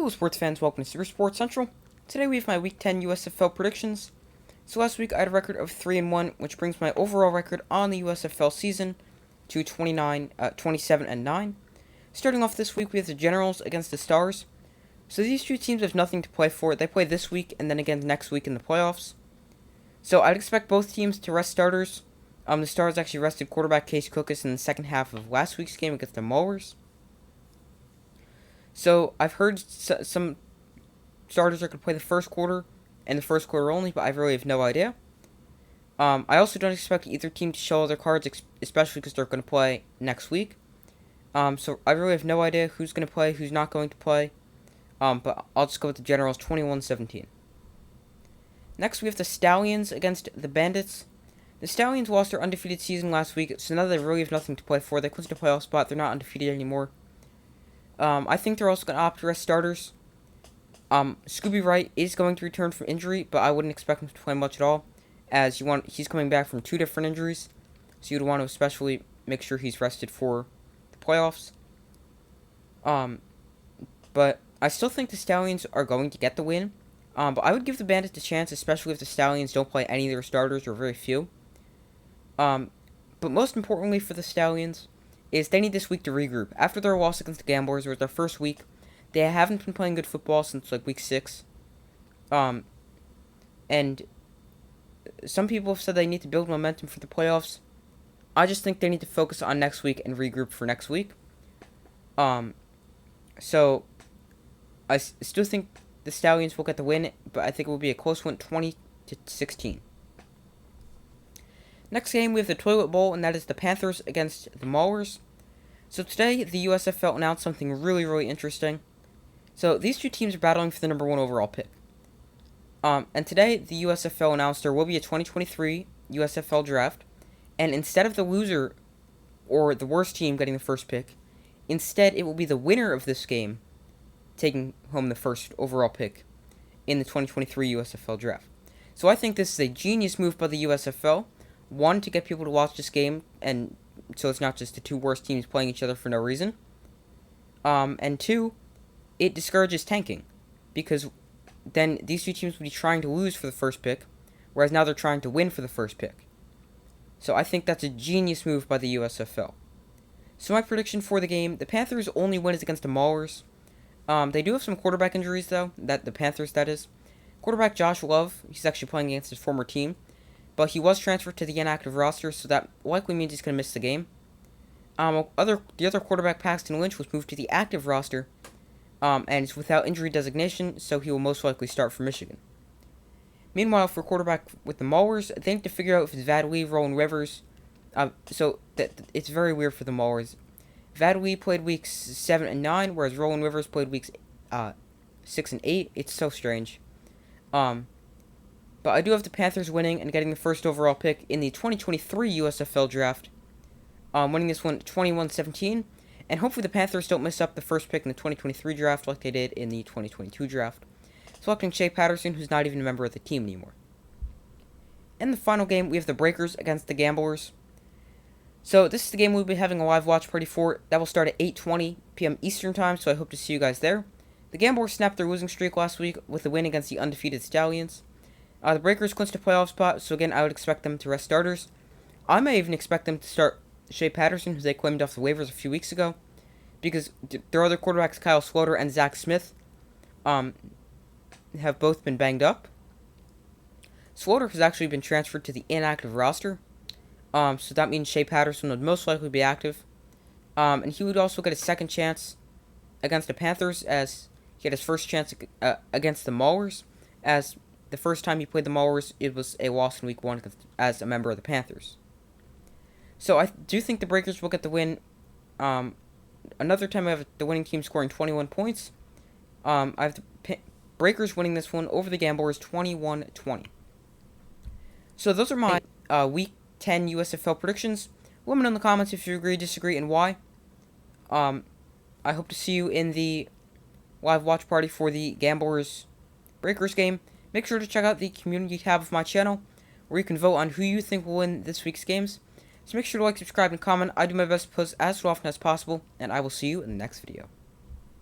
Hello sports fans, welcome to Super Sports Central. Today we have my Week 10 USFL predictions. So last week I had a record of 3-1, which brings my overall record on the USFL season to 27-9. Starting off this week we have the Generals against the Stars. So these two teams have nothing to play for. They play this week and then again next week in the playoffs. So I'd expect both teams to rest starters. The Stars actually rested quarterback Case Cookus in the second half of last week's game against the Mowers. So I've heard some starters are going to play the first quarter and the first quarter only, but I really have no idea. I also don't expect either team to show all their cards, especially because they're going to play next week. So I really have no idea who's going to play, who's not going to play. But I'll just go with the Generals 21-17. Next, we have the Stallions against the Bandits. The Stallions lost their undefeated season last week, so now they really have nothing to play for. They clinched a playoff spot. They're not undefeated anymore. I think they're also going to opt to rest starters. Scooby Wright is going to return from injury, but I wouldn't expect him to play much at all, as he's coming back from 2 different injuries, so you'd want to especially make sure he's rested for the playoffs. But I still think the Stallions are going to get the win, but I would give the Bandits a chance, especially if the Stallions don't play any of their starters or very few. But most importantly for the Stallions is they need this week to regroup. After their loss against the Gamblers, it was their first week. They haven't been playing good football since like week 6. And some people have said they need to build momentum for the playoffs. I just think they need to focus on next week and regroup for next week. So I still think the Stallions will get the win, but I think it will be a close one, 20-16. Next game, we have the Toilet Bowl, and that is the Panthers against the Mowers. So today, the USFL announced something really, really interesting. So these two teams are battling for the number 1 overall pick. And today, the USFL announced there will be a 2023 USFL draft, and instead of the loser or the worst team getting the first pick, instead it will be the winner of this game taking home the first overall pick in the 2023 USFL draft. So I think this is a genius move by the USFL. 1, to get people to watch this game, and so it's not just the 2 worst teams playing each other for no reason. And 2, it discourages tanking, because then these 2 teams will be trying to lose for the first pick, whereas now they're trying to win for the first pick. So I think that's a genius move by the USFL. So my prediction for the game, the Panthers' only win is against the Mowers. They do have some quarterback injuries, though, the Panthers, that is. Quarterback Josh Love, he's actually playing against his former team, but he was transferred to the inactive roster, so that likely means he's going to miss the game. The other quarterback, Paxton Lynch, was moved to the active roster, and is without injury designation, so he will most likely start for Michigan. Meanwhile, for quarterback with the Mowers, they need to figure out if it's Vadley, Roland Rivers. It's very weird for the Mowers. Vadley played weeks 7 and 9, whereas Roland Rivers played weeks 6 and 8. It's so strange. But I do have the Panthers winning and getting the first overall pick in the 2023 USFL draft. Winning this one 21-17. And hopefully the Panthers don't mess up the first pick in the 2023 draft like they did in the 2022 draft, selecting Shea Patterson, who's not even a member of the team anymore. In the final game, we have the Breakers against the Gamblers. So this is the game we'll be having a live watch party for. That will start at 8:20 p.m. Eastern Time, so I hope to see you guys there. The Gamblers snapped their losing streak last week with a win against the undefeated Stallions. The Breakers clinched a playoff spot, so again, I would expect them to rest starters. I may even expect them to start Shea Patterson, who they claimed off the waivers a few weeks ago, because their other quarterbacks, Kyle Slaughter and Zach Smith, have both been banged up. Slaughter has actually been transferred to the inactive roster, so that means Shea Patterson would most likely be active, and he would also get a second chance against the Panthers, as he had his first chance against the Mowers, as the first time he played the Mowers, it was a loss in week 1 as a member of the Panthers. So I do think the Breakers will get the win. Another time I have the winning team scoring 21 points. I have the Breakers winning this one over the Gamblers 21-20. So those are my Week 10 USFL predictions. Let me know in the comments if you agree, disagree, and why. I hope to see you in the live watch party for the Gamblers Breakers game. Make sure to check out the community tab of my channel, where you can vote on who you think will win this week's games. So make sure to like, subscribe, and comment. I do my best to post as often as possible, and I will see you in the next video.